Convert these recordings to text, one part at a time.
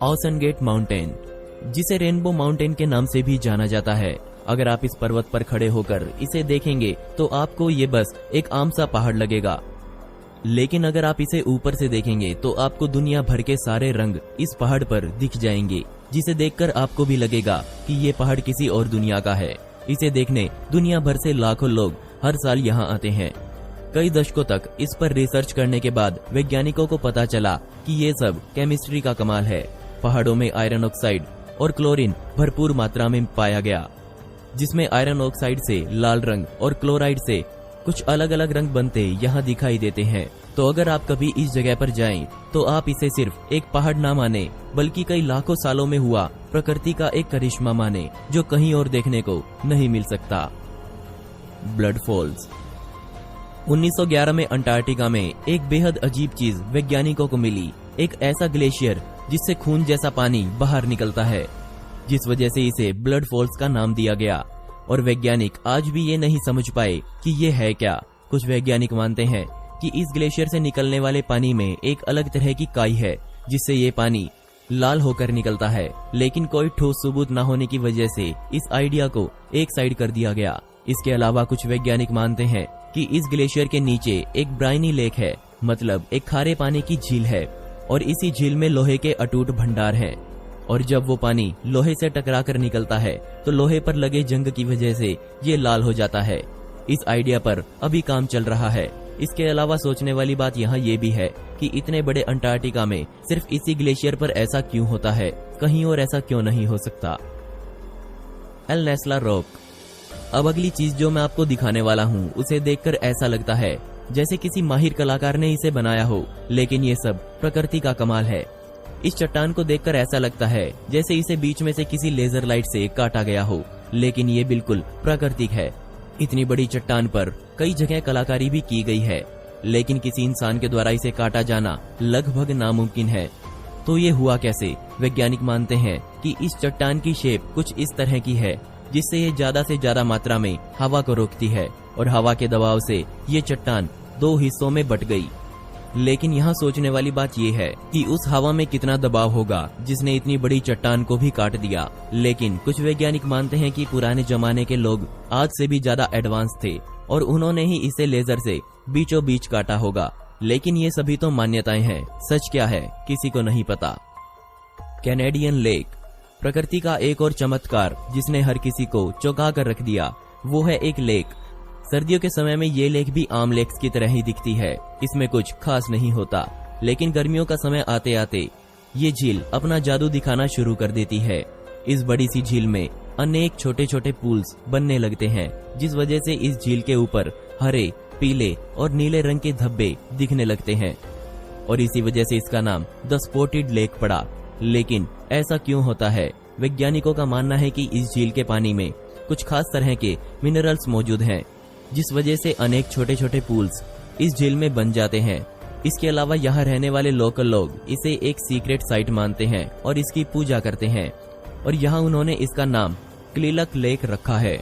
Ocean gate mountain, जिसे rainbow mountain के नाम से भी जाना जाता है। अगर आप इस पर्वत पर खड़े होकर इसे देखेंगे तो आपको ये बस एक आम सा पहाड़ लगेगा, लेकिन अगर आप इसे ऊपर से देखेंगे तो आपको दुनिया भर के सारे रंग इस पहाड़ पर दिख जाएंगे, जिसे देखकर आपको भी लगेगा कि ये पहाड़ किसी और दुनिया का है। इसे देखने दुनिया भर से लाखों लोग हर साल यहाँ आते हैं। कई दशकों तक इस पर रिसर्च करने के बाद वैज्ञानिकों को पता चला कि ये सब केमिस्ट्री का कमाल है। पहाड़ों में आयरन ऑक्साइड और क्लोरीन भरपूर मात्रा में पाया गया, जिसमें आयरन ऑक्साइड से लाल रंग और क्लोराइड से कुछ अलग अलग रंग बनते यहाँ दिखाई देते हैं। तो अगर आप कभी इस जगह पर जाएं, तो आप इसे सिर्फ एक पहाड़ ना माने, बल्कि कई लाखों सालों में हुआ प्रकृति का एक करिश्मा माने, जो कहीं और देखने को नहीं मिल सकता। Blood false. 1911 में अंटार्कटिका में एक बेहद अजीब चीज वैज्ञानिकों को मिली, एक ऐसा ग्लेशियर जिससे खून जैसा पानी बाहर निकलता है, जिस वजह से इसे ब्लड फॉल्स का नाम दिया गया। और वैज्ञानिक आज भी ये नहीं समझ पाए कि ये है क्या। कुछ वैज्ञानिक मानते हैं कि इस ग्लेशियर से निकलने वाले पानी में एक अलग तरह की काई है, जिससे ये पानी लाल होकर निकलता है, लेकिन कोई ठोस सबूत न होने की वजह से इस आइडिया को एक साइड कर दिया गया। इसके अलावा कुछ वैज्ञानिक मानते हैं कि इस ग्लेशियर के नीचे एक ब्राइनी लेक है, मतलब एक खारे पानी की झील है, और इसी झील में लोहे के अटूट भंडार हैं। और जब वो पानी लोहे से टकराकर निकलता है तो लोहे पर लगे जंग की वजह से ये लाल हो जाता है। इस आइडिया पर अभी काम चल रहा है। इसके अलावा सोचने वाली बात यहाँ ये भी है कि इतने बड़े अंटार्कटिका में सिर्फ इसी ग्लेशियर पर ऐसा क्यों होता है, कहीं और ऐसा क्यों नहीं हो सकता। एल नेस्ला रॉक। अब अगली चीज जो मैं आपको दिखाने वाला हूँ, उसे देखकर ऐसा लगता है जैसे किसी माहिर कलाकार ने इसे बनाया हो, लेकिन ये सब प्रकृति का कमाल है। इस चट्टान को देखकर ऐसा लगता है जैसे इसे बीच में से किसी लेजर लाइट से काटा गया हो, लेकिन ये बिल्कुल प्राकृतिक है। इतनी बड़ी चट्टान पर कई जगह कलाकारी भी की गई है, लेकिन किसी इंसान के द्वारा इसे काटा जाना लगभग नामुमकिन है। तो ये हुआ कैसे? वैज्ञानिक मानते हैं कि इस चट्टान की शेप कुछ इस तरह की है, जिससे ये ज्यादा से ज्यादा मात्रा में हवा को रोकती है, और हवा के दबाव से ये चट्टान दो हिस्सों में बट गई। लेकिन यहाँ सोचने वाली बात यह है कि उस हवा में कितना दबाव होगा जिसने इतनी बड़ी चट्टान को भी काट दिया। लेकिन कुछ वैज्ञानिक मानते हैं कि पुराने जमाने के लोग आज से भी ज्यादा एडवांस थे और उन्होंने ही इसे लेजर से बीचों बीच काटा होगा। लेकिन ये सभी तो मान्यताएं हैं, सच क्या है किसी को नहीं पता। Canadian lake. प्रकृति का एक और चमत्कार जिसने हर किसी को चौंका कर रख दिया, वो है एक लेक। सर्दियों के समय में ये लेक भी आम लेक्स की तरह ही दिखती है, इसमें कुछ खास नहीं होता। लेकिन गर्मियों का समय आते आते ये झील अपना जादू दिखाना शुरू कर देती है। इस बड़ी सी झील में अनेक छोटे छोटे पूल्स बनने लगते हैं, जिस वजह से इस झील के ऊपर हरे, पीले और नीले रंग के धब्बे दिखने लगते हैं, और इसी वजह से इसका नाम द स्पॉटेड लेक पड़ा। लेकिन ऐसा क्यों होता है? वैज्ञानिकों का मानना है कि इस झील के पानी में कुछ खास तरह के मिनरल्स मौजूद हैं, जिस वजह से अनेक छोटे छोटे पूल्स इस झील में बन जाते हैं। इसके अलावा यहाँ रहने वाले लोकल लोग इसे एक सीक्रेट साइट मानते हैं और इसकी पूजा करते हैं, और यहाँ उन्होंने इसका नाम क्लिलक लेक रखा है।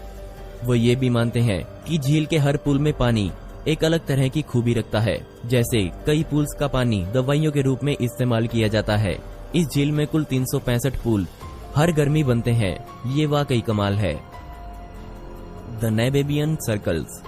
वो ये भी मानते हैं कि झील के हर पूल में पानी एक अलग तरह की खूबी रखता है। जैसे कई पूल्स का पानी दवाइयों के रूप में इस्तेमाल किया जाता है, इस झील में कुल 365 पूल हर गर्मी बनते हैं। ये वाकई कमाल है। द नेबेबियन सर्कल्स।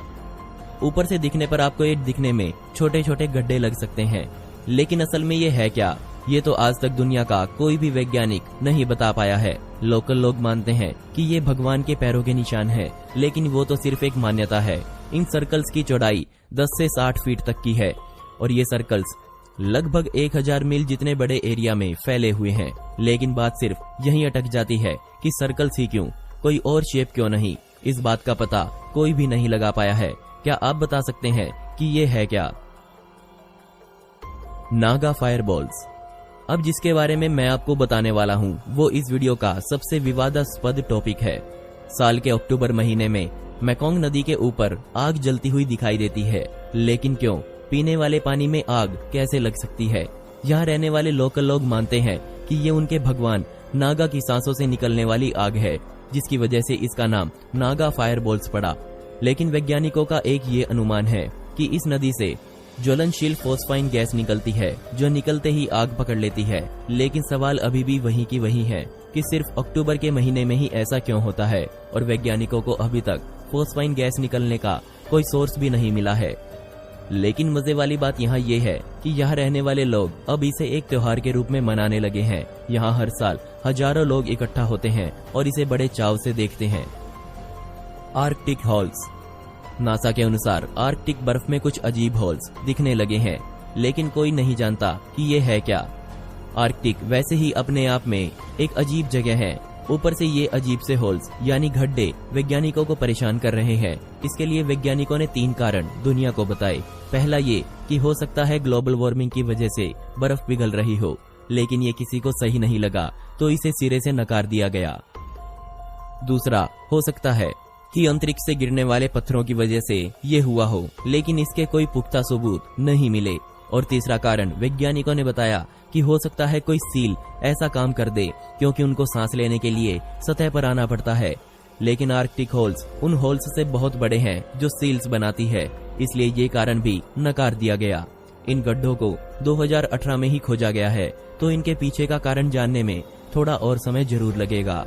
ऊपर से दिखने पर आपको ये दिखने में छोटे छोटे गड्ढे लग सकते हैं, लेकिन असल में ये है क्या, ये तो आज तक दुनिया का कोई भी वैज्ञानिक नहीं बता पाया है। लोकल लोग मानते हैं कि ये भगवान के पैरों के निशान है, लेकिन वो तो सिर्फ एक मान्यता है। इन सर्कल्स की चौड़ाई 10 से 60 फीट तक की है, और ये सर्कल्स लगभग 1000 मील जितने बड़े एरिया में फैले हुए हैं। लेकिन बात सिर्फ यहीं अटक जाती है कि सर्कल्स ही क्यों, कोई और शेप क्यों नहीं? इस बात का पता कोई भी नहीं लगा पाया है। क्या आप बता सकते हैं कि ये है क्या? नागा फायरबॉल्स। अब जिसके बारे में मैं आपको बताने वाला हूँ, वो इस वीडियो का सबसे विवादास्पद टॉपिक है। साल के अक्टूबर महीने में मेकोंग नदी के ऊपर आग जलती हुई दिखाई देती है, लेकिन क्यों? पीने वाले पानी में आग कैसे लग सकती है? यहाँ रहने वाले लोकल लोग मानते हैं कि ये उनके भगवान नागा की सांसों से निकलने वाली आग है, जिसकी वजह से इसका नाम नागा फायरबॉल्स पड़ा। लेकिन वैज्ञानिकों का एक ये अनुमान है कि इस नदी से ज्वलनशील फोस्फाइन गैस निकलती है जो निकलते ही आग पकड़ लेती है। लेकिन सवाल अभी भी वही की वही है कि सिर्फ अक्टूबर के महीने में ही ऐसा क्यों होता है और वैज्ञानिकों को अभी तक फोस्फाइन गैस निकलने का कोई सोर्स भी नहीं मिला है। लेकिन मजे वाली बात यहाँ ये है कि यहाँ रहने वाले लोग अब इसे एक त्योहार के रूप में मनाने लगे हैं। यहाँ हर साल हजारों लोग इकट्ठा होते हैं और इसे बड़े चाव से देखते हैं। Arctic holes. नासा के अनुसार आर्कटिक बर्फ में कुछ अजीब होल्स दिखने लगे हैं, लेकिन कोई नहीं जानता कि ये है क्या। आर्कटिक वैसे ही अपने आप में एक अजीब जगह है। ऊपर से ये अजीब से होल्स यानी गड्ढे वैज्ञानिकों को परेशान कर रहे हैं। इसके लिए वैज्ञानिकों ने 3 कारण दुनिया को बताए। पहला ये कि हो सकता है ग्लोबल वार्मिंग की वजह से बर्फ पिघल रही हो, लेकिन ये किसी को सही नहीं लगा तो इसे सिरे से नकार दिया गया। दूसरा, हो सकता है कि अंतरिक्ष से गिरने वाले पत्थरों की वजह से ये हुआ हो, लेकिन इसके कोई पुख्ता सबूत नहीं मिले। और तीसरा कारण वैज्ञानिकों ने बताया कि हो सकता है कोई सील ऐसा काम कर दे, क्योंकि उनको सांस लेने के लिए सतह पर आना पड़ता है। लेकिन आर्कटिक होल्स उन होल्स से बहुत बड़े हैं जो सील्स बनाती है, इसलिए ये कारण भी नकार दिया गया। इन गड्ढों को 2018 में ही खोजा गया है, तो इनके पीछे का कारण जानने में थोड़ा और समय जरूर लगेगा।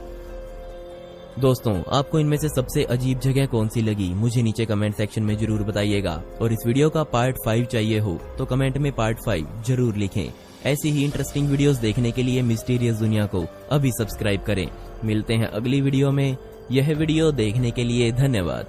दोस्तों, आपको इनमें से सबसे अजीब जगह कौन सी लगी मुझे नीचे कमेंट सेक्शन में जरूर बताइएगा। और इस वीडियो का पार्ट 5 चाहिए हो तो कमेंट में पार्ट 5 जरूर लिखें। ऐसी ही इंटरेस्टिंग वीडियोस देखने के लिए मिस्टीरियस दुनिया को अभी सब्सक्राइब करें। मिलते हैं अगली वीडियो में। यह वीडियो देखने के लिए धन्यवाद।